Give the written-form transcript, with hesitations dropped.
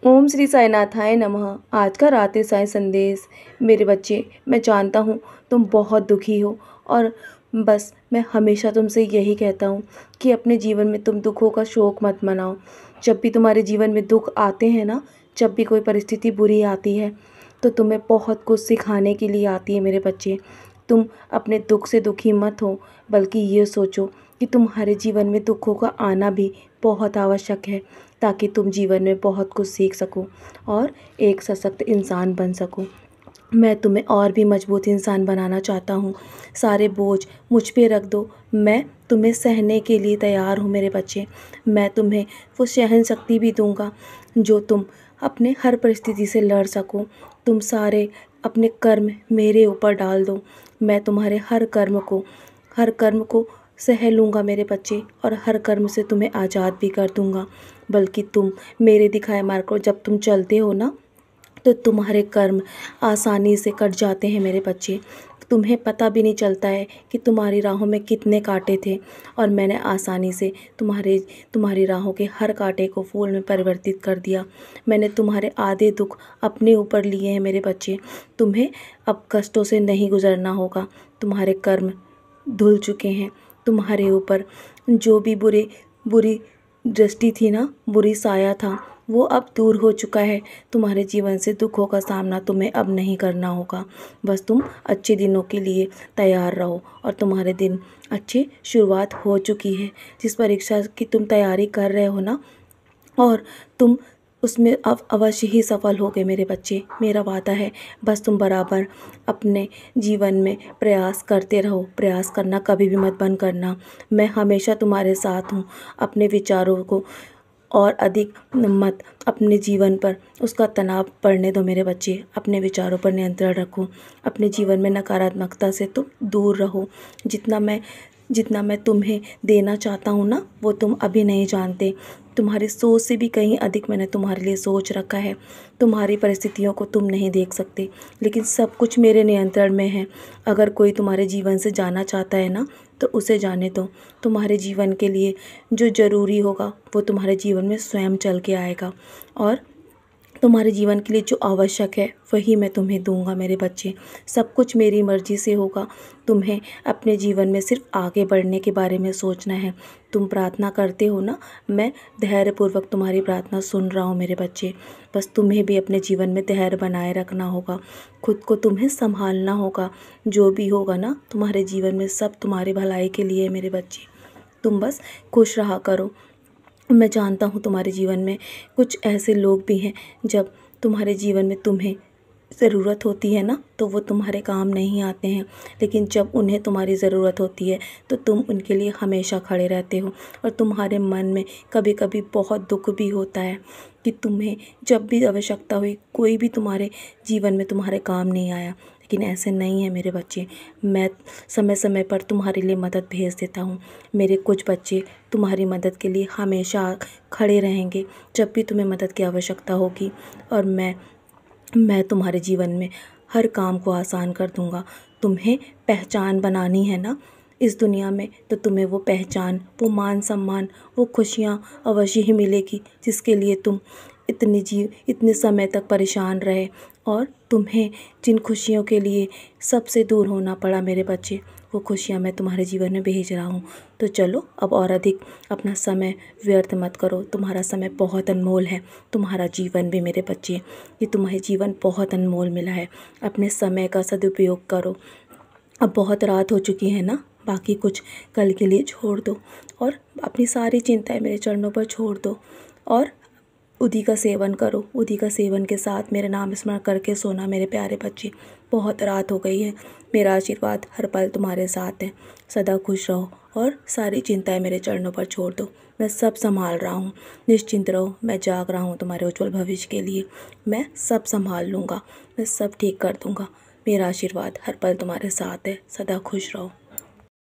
ओम श्री साईनाथाय नमः। आज का रात्रि साईं संदेश। मेरे बच्चे, मैं जानता हूँ तुम बहुत दुखी हो और बस मैं हमेशा तुमसे यही कहता हूँ कि अपने जीवन में तुम दुखों का शोक मत मनाओ। जब भी तुम्हारे जीवन में दुख आते हैं ना, जब भी कोई परिस्थिति बुरी आती है तो तुम्हें बहुत कुछ सिखाने के लिए आती है। मेरे बच्चे, तुम अपने दुख से दुखी मत हो, बल्कि ये सोचो कि तुम्हारे जीवन में दुखों का आना भी बहुत आवश्यक है, ताकि तुम जीवन में बहुत कुछ सीख सको और एक सशक्त इंसान बन सको। मैं तुम्हें और भी मजबूत इंसान बनाना चाहता हूँ। सारे बोझ मुझ पे रख दो, मैं तुम्हें सहने के लिए तैयार हूँ। मेरे बच्चे, मैं तुम्हें वो सहन शक्ति भी दूँगा जो तुम अपने हर परिस्थिति से लड़ सको। तुम सारे अपने कर्म मेरे ऊपर डाल दो, मैं तुम्हारे हर कर्म को सह लूँगा मेरे बच्चे, और हर कर्म से तुम्हें आज़ाद भी कर दूँगा। बल्कि तुम मेरे दिखाए मार्ग को जब तुम चलते हो ना, तो तुम्हारे कर्म आसानी से कट जाते हैं मेरे बच्चे। तुम्हें पता भी नहीं चलता है कि तुम्हारी राहों में कितने कांटे थे, और मैंने आसानी से तुम्हारी राहों के हर कांटे को फूल में परिवर्तित कर दिया। मैंने तुम्हारे आधे दुख अपने ऊपर लिए हैं मेरे बच्चे। तुम्हें अब कष्टों से नहीं गुजरना होगा। तुम्हारे कर्म धुल चुके हैं। तुम्हारे ऊपर जो भी बुरी दृष्टि थी ना, बुरी साया था, वो अब दूर हो चुका है। तुम्हारे जीवन से दुखों का सामना तुम्हें अब नहीं करना होगा। बस तुम अच्छे दिनों के लिए तैयार रहो, और तुम्हारे दिन अच्छी शुरुआत हो चुकी है। जिस परीक्षा की तुम तैयारी कर रहे हो ना, और तुम उसमें अब अवश्य ही सफल होगे मेरे बच्चे, मेरा वादा है। बस तुम बराबर अपने जीवन में प्रयास करते रहो। प्रयास करना कभी भी मत बंद करना। मैं हमेशा तुम्हारे साथ हूँ। अपने विचारों को और अधिक मत अपने जीवन पर उसका तनाव पड़ने दो मेरे बच्चे। अपने विचारों पर नियंत्रण रखो। अपने जीवन में नकारात्मकता से तुम दूर रहो। जितना मैं तुम्हें देना चाहता हूँ ना, वो तुम अभी नहीं जानते। तुम्हारी सोच से भी कहीं अधिक मैंने तुम्हारे लिए सोच रखा है। तुम्हारी परिस्थितियों को तुम नहीं देख सकते, लेकिन सब कुछ मेरे नियंत्रण में है। अगर कोई तुम्हारे जीवन से जाना चाहता है ना, तो उसे जाने दो। तुम्हारे जीवन के लिए जो ज़रूरी होगा वो तुम्हारे जीवन में स्वयं चल के आएगा, और तुम्हारे जीवन के लिए जो आवश्यक है वही मैं तुम्हें दूंगा मेरे बच्चे। सब कुछ मेरी मर्ज़ी से होगा। तुम्हें अपने जीवन में सिर्फ आगे बढ़ने के बारे में सोचना है। तुम प्रार्थना करते हो ना, मैं धैर्यपूर्वक तुम्हारी प्रार्थना सुन रहा हूँ मेरे बच्चे। बस तुम्हें भी अपने जीवन में धैर्य बनाए रखना होगा। खुद को तुम्हें संभालना होगा। जो भी होगा ना तुम्हारे जीवन में, सब तुम्हारी भलाई के लिए है मेरे बच्चे। तुम बस खुश रहा करो। मैं जानता हूँ तुम्हारे जीवन में कुछ ऐसे लोग भी हैं, जब तुम्हारे जीवन में तुम्हें ज़रूरत होती है ना, तो वो तुम्हारे काम नहीं आते हैं, लेकिन जब उन्हें तुम्हारी ज़रूरत होती है तो तुम उनके लिए हमेशा खड़े रहते हो। और तुम्हारे मन में कभी कभी बहुत दुख भी होता है कि तुम्हें जब भी आवश्यकता हुई, कोई भी तुम्हारे जीवन में तुम्हारे काम नहीं आया। लेकिन ऐसे नहीं है मेरे बच्चे। मैं समय समय पर तुम्हारे लिए मदद भेज देता हूँ। मेरे कुछ बच्चे तुम्हारी मदद के लिए हमेशा खड़े रहेंगे जब भी तुम्हें मदद की आवश्यकता होगी, और मैं तुम्हारे जीवन में हर काम को आसान कर दूँगा। तुम्हें पहचान बनानी है ना इस दुनिया में, तो तुम्हें वो पहचान, वो मान सम्मान, वो खुशियाँ अवश्य ही मिलेगी, जिसके लिए तुम इतने समय तक परेशान रहे, और तुम्हें जिन खुशियों के लिए सबसे दूर होना पड़ा मेरे बच्चे, वो खुशियाँ मैं तुम्हारे जीवन में भेज रहा हूँ। तो चलो, अब और अधिक अपना समय व्यर्थ मत करो। तुम्हारा समय बहुत अनमोल है। तुम्हारा जीवन भी मेरे बच्चे, ये तुम्हें जीवन बहुत अनमोल मिला है। अपने समय का सदुपयोग करो। अब बहुत रात हो चुकी है ना, बाकी कुछ कल के लिए छोड़ दो, और अपनी सारी चिंताएं मेरे चरणों पर छोड़ दो, और उदी का सेवन करो। उदी का सेवन के साथ मेरा नाम स्मरण करके सोना मेरे प्यारे बच्चे। बहुत रात हो गई है। मेरा आशीर्वाद हर पल तुम्हारे साथ है। सदा खुश रहो, और सारी चिंताएं मेरे चरणों पर छोड़ दो। मैं सब संभाल रहा हूँ। निश्चिंत रहो, मैं जाग रहा हूँ तुम्हारे उज्जवल भविष्य के लिए। मैं सब संभाल लूँगा, मैं सब ठीक कर दूँगा। मेरा आशीर्वाद हर पल तुम्हारे साथ है। सदा खुश रहो।